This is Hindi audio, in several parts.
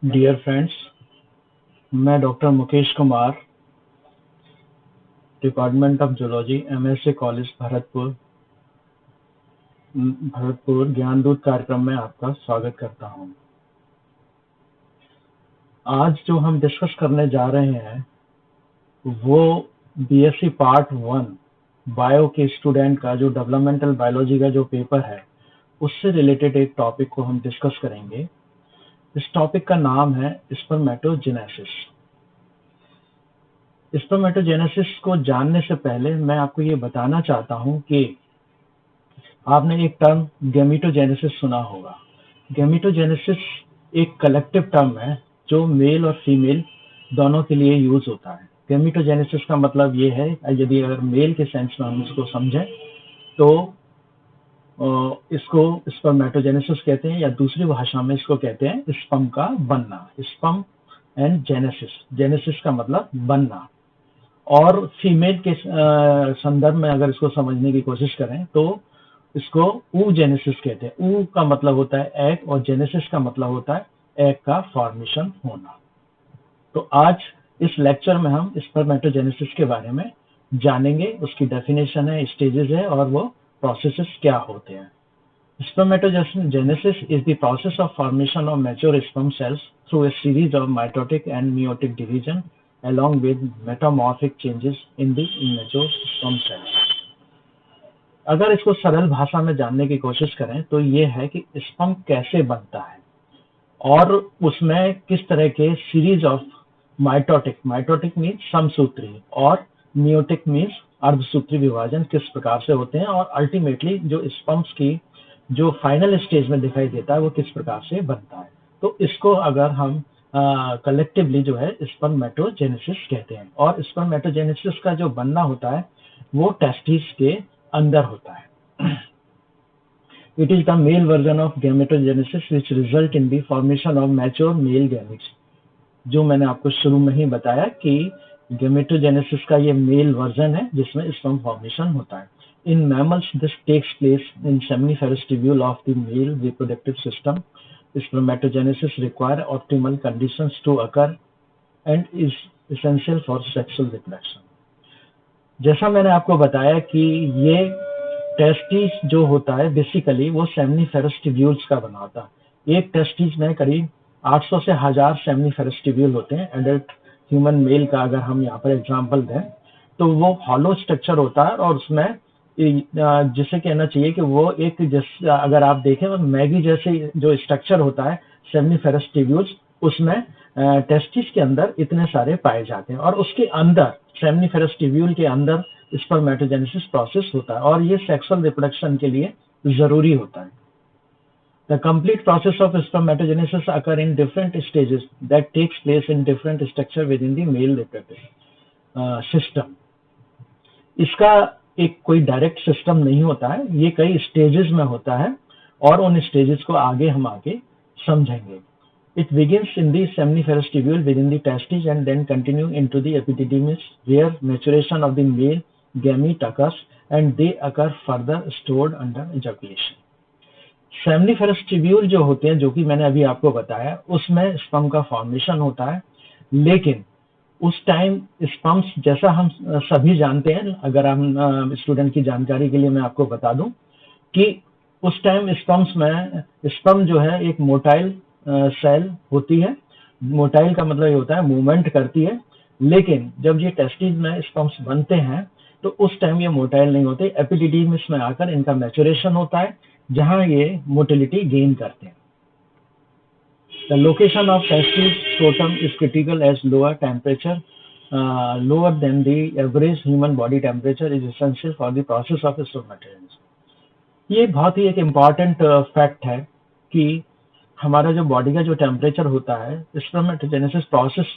डियर फ्रेंड्स, मैं doctor Mukesh Kumar, department of zoology, MSc college Bharatpur Gyandoot कार्यक्रम में आपका स्वागत करता हूं। आज जो हम डिस्कस करने जा रहे हैं वो बीएससी पार्ट 1 बायो के स्टूडेंट का जो डेवलपमेंटल बायोलॉजी का जो पेपर है उससे रिलेटेड एक टॉपिक को हम डिस्कस करेंगे। इस टॉपिक का नाम है स्पर्मेटोजेनेसिस। स्पर्मेटोजेनेसिस को जानने से पहले मैं आपको ये बताना चाहता हूं कि आपने एक टर्म गैमेटोजेनेसिस सुना होगा। गैमेटोजेनेसिस एक कलेक्टिव टर्म है जो मेल और फीमेल दोनों के लिए यूज होता है। गैमेटोजेनेसिस का मतलब ये है, यदि अगर मेल के सेंस में हम इसको समझें तो इसको स्पर्मेटोजेनेसिस कहते हैं, या दूसरी भाषा में इसको कहते हैं स्पर्म का बनना। स्पर्म एंड जेनेसिस, जेनेसिस का मतलब बनना। और फीमेल के संदर्भ में अगर इसको समझने की कोशिश करें तो इसको oogenesis कहते हैं। ऊ का मतलब होता है एग और जेनेसिस का मतलब होता है एग का फॉर्मेशन होना। तो आज इस लेक्चर में हम स्पर्मेटोजेनेसिस के बारे में जानेंगे। उसकी डेफिनेशन है, स्टेजेस है और वो प्रोसेसेस क्या होते हैं। Spermatogenesis is the process of formation of mature sperm cells through a series of mitotic and meiotic division along with metamorphic changes in the immature sperm cells. अगर इसको सरल भाषा में जानने की कोशिश करें तो ये है कि स्पर्म कैसे बनता है और उसमें किस तरह के सीरीज ऑफ माइटोटिक मीन्स समसूत्री और मियोटिक मीन्स अर्धसूत्री विभाजन किस प्रकार से होते हैं, और अल्टीमेटली जो स्पर्म्स की जो फाइनल स्टेज में दिखाई देता है वो किस प्रकार से बनता है। तो इसको अगर हम कलेक्टिवली जो है स्पर्मेटोजेनेसिस कहते हैं। और स्पर्मेटोजेनेसिस का जो बनना होता है वो टेस्टिस के अंदर होता है। It is the male version of gametogenesis which result in the formation of mature male gametes. जो मैंने आपको शुरू में ही बताया कि गैमेटोजेनेसिस का ये मेल वर्जन है जिसमें स्पर्म फॉर्मेशन होता है। In mammals, this takes place in seminiferous tubule of the male reproductive system. Spermatogenesis require optimal conditions to occur and is essential for sexual reproduction. जैसा मैंने आपको बताया कि ये टेस्टिस जो होता है बेसिकली वो सेमनीफेरस ट्यूब्यूल्स का बना होता है। एक टेस्टिस में करीब 800 से 1000 सेमनीफेरस ट्यूब्यूल होते हैं। एडल्ट ह्यूमन मेल का अगर हम यहाँ पर एग्जांपल दें तो वो हॉलो स्ट्रक्चर होता है और उसमें जिसे कहना चाहिए कि वो एक अगर आप देखें तो मैगी जैसे जो स्ट्रक्चर होता है सेमनीफेरस ट्यूब्यूल्स, उसमें टेस्टिस के अंदर इतने सारे पाए जाते हैं और उसके अंदर सेमनीफेरस ट्यूब्यूल के अंदर स्पर्मेटोजेनेसिस प्रोसेस होता है और ये सेक्सुअल रिप्रोडक्शन के लिए जरूरी होता है। The complete process of spermatogenesis occur in different stages that takes place in different structure within the male reproductive system. इसका एक कोई डायरेक्ट सिस्टम नहीं होता है, ये कई स्टेजेस में होता है और उन स्टेजेस को आगे हम समझेंगे। It begins in the seminiferous tubule within the testes and then continue into the epididymis where maturation of the male gamete occurs and they occur further stored under ejaculation. Seminiferous tubule जो होते हैं, जो कि मैंने अभी आपको बताया, उसमें स्पर्म का फॉर्मेशन होता है। लेकिन उस टाइम स्पर्म्स, जैसा हम सभी जानते हैं, अगर हम स्टूडेंट की जानकारी के लिए मैं आपको बता दूं कि उस टाइम स्पर्म्स में स्पर्म जो है एक मोटाइल सेल होती है। मोटाइल का मतलब ये होता है मूवमेंट करती है। लेकिन जब ये टेस्टिस में स्पर्म्स बनते हैं तो उस टाइम ये मोटाइल नहीं होते, एपिडिडीमिस में आकर इनका मैचुरेशन होता है जहां ये मोटिलिटी गेन करते हैं। The location of testis scrotum is critical as lower temperature, lower than the average human body temperature is essential for the process of spermatogenesis. ये बहुत ही एक इम्पॉर्टेंट फैक्ट है कि हमारा जो बॉडी का जो टेम्परेचर होता है स्पर्मेटोजेनेसिस प्रोसेस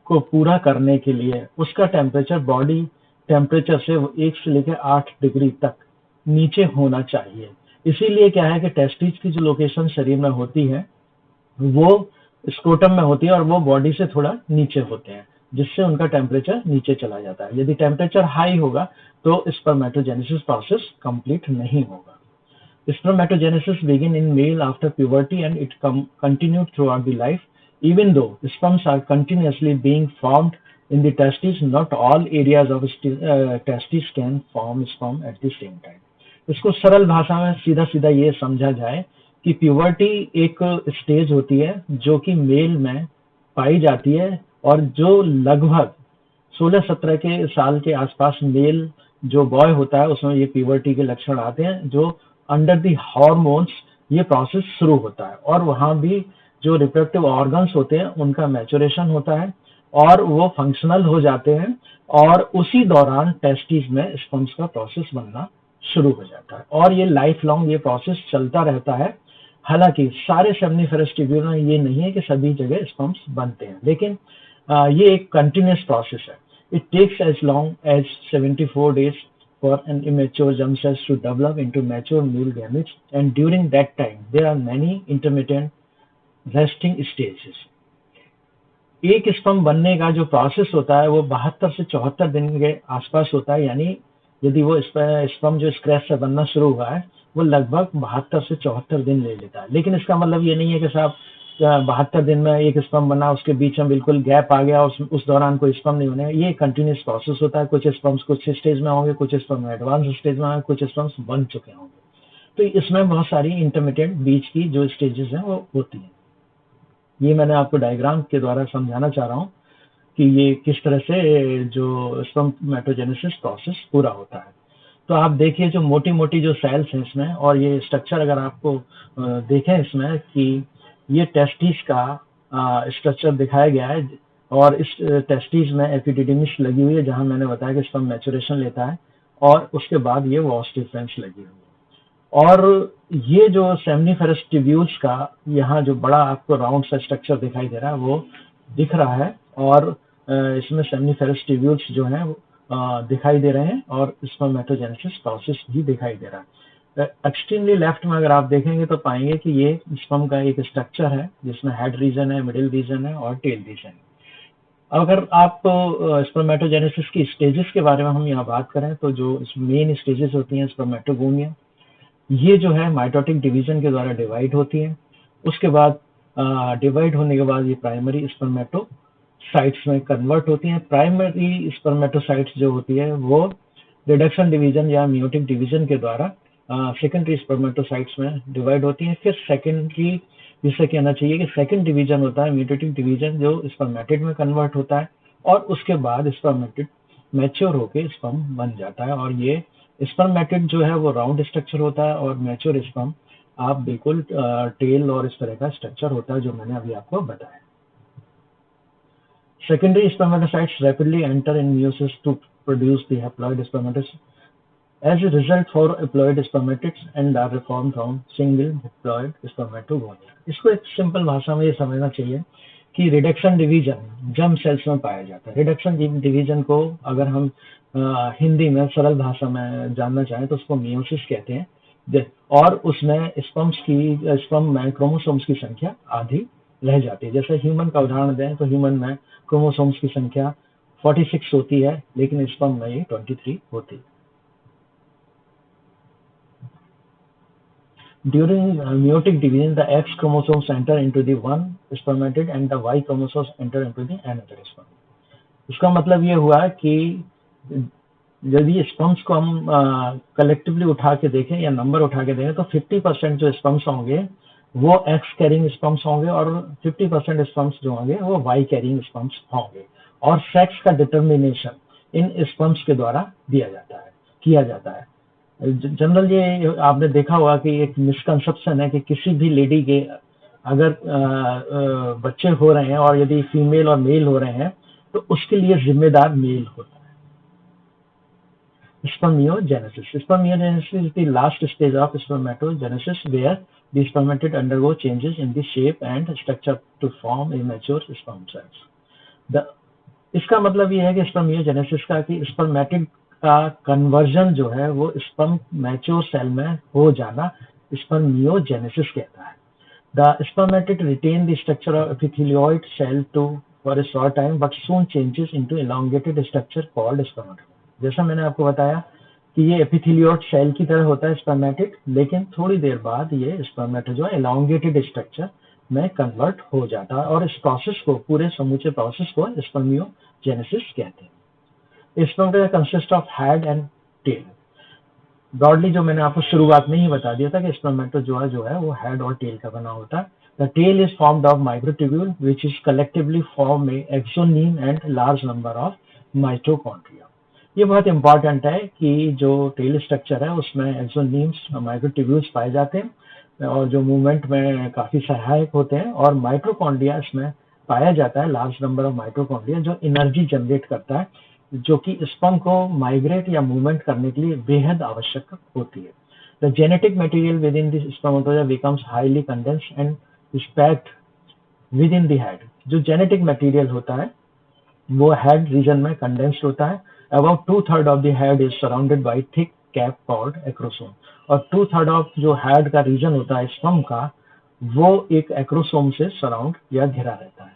को पूरा करने के लिए उसका टेम्परेचर बॉडी टेम्परेचर से 1 से लेकर 8 डिग्री तक नीचे होना चाहिए। इसीलिए क्या है कि टेस्टिस की जो लोकेशन शरीर में होती है वो स्क्रोटम में होती है और वो बॉडी से थोड़ा नीचे होते हैं, जिससे उनका टेम्परेचर नीचे चला जाता है। यदि टेम्परेचर हाई होगा तो स्पर्मेटोजेनेसिस प्रोसेस कंप्लीट नहीं होगा। Spermatogenesis begin in male after puberty and it continued throughout the life. Even though sperms are continuously being formed in the testes, not all areas of testes can form sperm at the same time. इसको सरल भाषा में सीधा सीधा ये समझा जाए कि प्यूबर्टी एक स्टेज होती है जो कि मेल में पाई जाती है और जो लगभग 16-17 के साल के आसपास मेल जो बॉय होता है उसमें ये प्यूबर्टी के लक्षण आते हैं, जो अंडर द हार्मोन्स ये प्रोसेस शुरू होता है और वहां भी जो रिप्रोडक्टिव ऑर्गन्स होते हैं उनका मैचुरेशन होता है और वो फंक्शनल हो जाते हैं और उसी दौरान टेस्टिस में स्पर्म्स का प्रोसेस बनना शुरू हो जाता है और ये लाइफ लॉन्ग ये प्रोसेस चलता रहता है। हालांकि सारे सेमनीफेरस ट्यूब्यूल में ये नहीं है कि सभी जगह स्पर्म्स बनते हैं, लेकिन ये एक कंटिन्यूस प्रोसेस है। It takes as long as 74 days for an immature germ cells to develop into mature male gametes, and during that time there are many intermittent resting stages. एक स्पर्म बनने का जो प्रोसेस होता है वो 72 से 74 दिन के आसपास होता है, यानी यदि वो स्पर्म जो स्क्रैच से बनना शुरू हुआ है वो लगभग 72 से 74 दिन ले लेता है। लेकिन इसका मतलब ये नहीं है कि साहब 72 दिन में एक स्पर्म बना, उसके बीच में बिल्कुल गैप आ गया, उस दौरान कोई स्पर्म नहीं बने। ये कंटिन्यूस प्रोसेस होता है। कुछ स्पर्म्स कुछ स्टेज में होंगे, कुछ स्पर्म एडवांस स्टेज में होंगे, कुछ स्पर्म्स बन चुके होंगे। तो इसमें बहुत सारी इंटरमीडिएट बीच की जो स्टेजेस हैं वो होती हैं। ये मैंने आपको डायग्राम के द्वारा समझाना चाह रहा हूँ कि ये किस तरह से जो स्पर्मेटोजेनेसिस प्रोसेस पूरा होता है। तो आप देखिए जो मोटी मोटी जो सेल्स हैं इसमें, और ये स्ट्रक्चर अगर आपको देखें इसमें कि ये टेस्टिस का स्ट्रक्चर दिखाया गया है और इस टेस्टिस में एपिडिडिमिस लगी हुई है जहां मैंने बताया कि स्पर्म मैचुरेशन लेता है और उसके बाद ये वास डिफरेंस लगी हुई है। और ये जो सेमनीफेरस ट्यूब्यूल्स का यहाँ जो बड़ा आपको राउंड सा स्ट्रक्चर दिखाई दे रहा है वो दिख रहा है और इसमें सेमनीफेरस ट्यूब्यूल्स जो हैं दिखाई दे रहे हैं और स्पर्मेटोजेनेसिस प्रोसेस भी दिखाई दे रहा है। एक्सट्रीमली लेफ्ट में अगर आप देखेंगे तो पाएंगे कि ये स्पर्म का एक स्ट्रक्चर है जिसमें हेड रीजन है, मिडिल रीजन है और टेल रीजन है। अगर आप स्पर्मेटोजेनेसिस की स्टेजेस के बारे में हम यहाँ बात करें तो जो मेन स्टेजेस होती हैं स्पर्मेटोगोनिया, ये जो है माइटोटिक डिवीजन के द्वारा डिवाइड होती है। उसके बाद डिवाइड होने के बाद ये प्राइमरी स्पर्मेटोसाइट्स में कन्वर्ट होती हैं। प्राइमरी स्पर्मेटोसाइट्स जो होती है वो रिडक्शन डिवीजन या मियोटिक डिवीजन के द्वारा सेकेंडरी स्पर्मेटोसाइट्स में डिवाइड होती हैं। फिर सेकेंडरी, जिससे कहना चाहिए कि सेकेंड डिवीजन होता है म्यूटेटिक डिवीजन, जो स्पर्मेटिड में कन्वर्ट होता है और उसके बाद स्पर्मेटिड मैच्योर होकर स्पर्म बन जाता है। और ये स्पर्मेटिड जो है वो राउंड स्ट्रक्चर होता है और मैच्योर स्पर्म आप बिल्कुल टेल और इस तरह का स्ट्रक्चर होता है जो मैंने अभी आपको बताया। Secondary spermatocytes rapidly enter in meiosis to produce the haploid spermatocytes. As a result, 4 haploid spermatids and are formed from single haploid spermatogonia. इसको एक सिंपल भाषा में ये समझना चाहिए कि रिडक्शन डिवीजन जर्म सेल्स में पाया जाता है। रिडक्शन डिवीजन को अगर हम हिंदी में सरल भाषा में जानना चाहें तो उसको मियोसिस कहते हैं और उसमें स्पर्म में क्रोमोसोम्स की संख्या आधी रह जाती है। जैसे ह्यूमन का उदाहरण दें तो ह्यूमन में क्रोमोसोम्स की संख्या 46 होती है, लेकिन स्पर्म में ये 23 होती है। During meiotic division, the X chromosomes enter into the one spermatid and the Y chromosomes enter into the another spermatid. इसका मतलब ये हुआ कि यदि स्पर्म्स को हम कलेक्टिवली उठा के देखें या नंबर उठा के देखें तो 50% जो स्पर्म्स होंगे वो एक्स कैरिंग स्पर्म्स होंगे और 50% स्पर्म्स जो होंगे वो वाई कैरिंग स्पर्म्स होंगे। और सेक्स का डिटर्मिनेशन इन स्पर्म्स के द्वारा किया जाता है। जनरल ये आपने देखा होगा कि एक मिसकंसेप्शन है कि किसी भी लेडी के अगर बच्चे हो रहे हैं और यदि फीमेल और मेल हो रहे हैं तो उसके लिए जिम्मेदार मेल होता है। Spermiogenesis. Spermiogenesis is the last stage of spermatogenesis where the spermatid undergo changes in the shape and structure to form a mature sperm cells. इसका मतलब ये है कि स्पर्मियोजेनेसिस का कि स्पर्मेटिड का कन्वर्जन जो है वो स्पर्म मैच्योर सेल में हो जाना स्पर्मियोजेनेसिस कहता है। The spermatid retain the structure of epithelioid cell for a short time but soon changes into elongated structure called spermatogonium. जैसा मैंने आपको बताया कि ये एपिथेलियोइड सेल की तरह होता है स्पर्मेटिड, लेकिन थोड़ी देर बाद ये स्पर्मेटो जो है elongated structure में कन्वर्ट हो जाता है और इस प्रोसेस को, पूरे समूचे प्रोसेस को स्पर्मियोजेनेसिस कहते हैं। Sperm consist of head and tail. Broadly जो मैंने आपको शुरुआत में ही बता दिया था कि स्पर्मेटोजोआ जो है वो हेड और टेल का बना होता है। The tail is formed of microtubule which is collectively form a axoneme and large number of mitochondria. ये बहुत इंपॉर्टेंट है कि जो टेल स्ट्रक्चर है उसमें एक्सोनीम्स माइक्रोट्यूब्यूल्स पाए जाते हैं और जो मूवमेंट में काफी सहायक होते हैं, और माइटोकॉन्ड्रिया इसमें पाया जाता है, लार्ज नंबर ऑफ माइटोकॉन्ड्रिया, जो एनर्जी जनरेट करता है, जो कि स्पर्म को माइग्रेट या मूवमेंट करने के लिए बेहद आवश्यक होती है। The genetic material with in this spermatozoa becomes highly condensed and packed with in the head. जो जेनेटिक मटेरियल होता है वो हेड रीजन में कंडेंस्ड होता है। About 2/3 of the head is surrounded by thick cap called acrosome. और 2/3 ऑफ जो हेड का रीजन होता है स्पर्म का, वो एक एक्रोसोम से सराउंड या घिरा रहता है।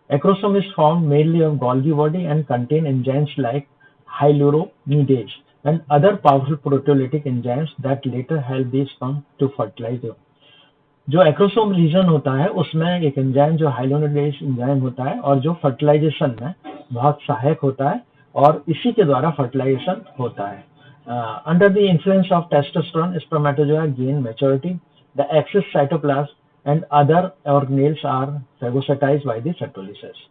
Acrosome is formed mainly of Golgi body and contain enzymes like hyaluronidase and other powerful proteolytic enzymes that later help the sperm to fertilize. जो एक्रोसोम रीजन होता है उसमें एक एंजाइम जो हाइलोनिडेज एंजाइम होता है और जो फर्टिलाइजेशन में बहुत सहायक होता है, और इसी के द्वारा फर्टिलाइजेशन होता है। Under the influence of testosterone spermatozoa gain maturity, the excess cytoplasm and other organelles are phagocytised by the Sertoli cells.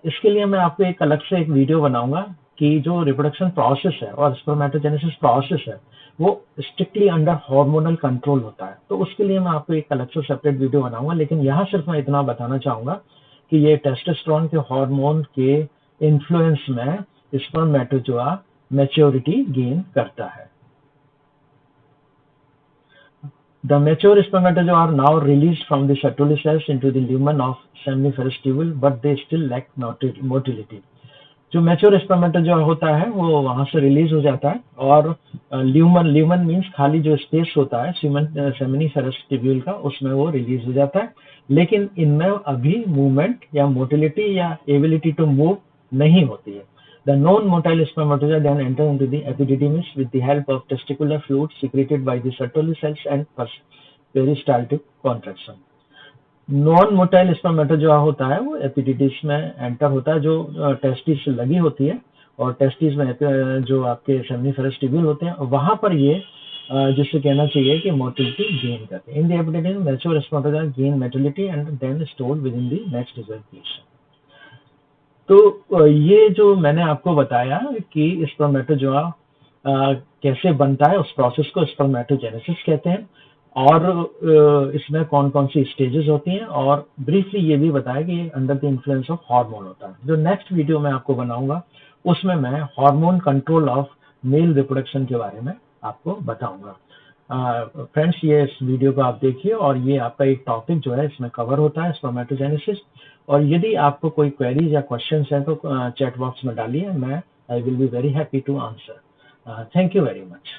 इसके लिए मैं आपको एक अलग से एक वीडियो बनाऊंगा कि जो रिप्रोडक्शन प्रोसेस है और स्पर्मेटोजेनेसिस प्रोसेस है वो स्ट्रिक्टली अंडर हार्मोनल कंट्रोल होता है। तो उसके लिए मैं आपको एक अलग से सेपरेट वीडियो बनाऊंगा, लेकिन यहाँ सिर्फ मैं इतना बताना चाहूंगा कि ये टेस्टोस्टेरोन के हार्मोन के इन्फ्लुएंस में स्पर्मेटोजोआ मैच्योरिटी गेन करता है। The mature spermatozoa are now released from the Sertoli cells into the lumen of seminiferous tubule, but they still lack motility. जो मैच्योर स्पर्मेटोजोआ होता है वो वहां से रिलीज हो जाता है और ल्यूमन मींस खाली जो स्पेस होता है सेमिनिफेरस ट्यूब्यूल का, उसमें वो रिलीज हो जाता है, लेकिन इनमें अभी मूवमेंट या मोटिलिटी या एबिलिटी टू मूव नहीं होती है। The non-motile spermatozoa then enter into the epididymis with the help of testicular fluid secreted by the Sertoli cells and peristaltic contraction. Non motile spermatozoa होता है वो एपिडिडिस में एंटर होता है, जो टेस्टिस लगी होती है, और टेस्टिस में जो आपके सेमिनिफेरस ट्यूब्यूल होते हैं वहां पर ये जिससे कहना चाहिए कि मोटिलिटी गेन करते हैं। In the epididymis mature spermatozoa gain motility and then stored within the next evaluation. तो ये जो मैंने आपको बताया कि स्पर्मेटोजोआ कैसे बनता है, उस प्रोसेस को स्पर्मेटोजेनेसिस कहते हैं, और इसमें कौन कौन सी स्टेजेस होती हैं, और ब्रीफली ये भी बताया कि under the influence of hormone होता है। जो नेक्स्ट वीडियो मैं आपको बनाऊंगा उसमें मैं hormone control of male reproduction के बारे में आपको बताऊंगा। फ्रेंड्स, ये इस वीडियो को आप देखिए और ये आपका एक टॉपिक जो है इसमें कवर होता है स्पर्मेटोजेनेसिस। और यदि आपको कोई क्वेरीज या क्वेश्चंस हैं तो चैट बॉक्स में डालिए, मैं I will be very happy to answer. Thank you very much.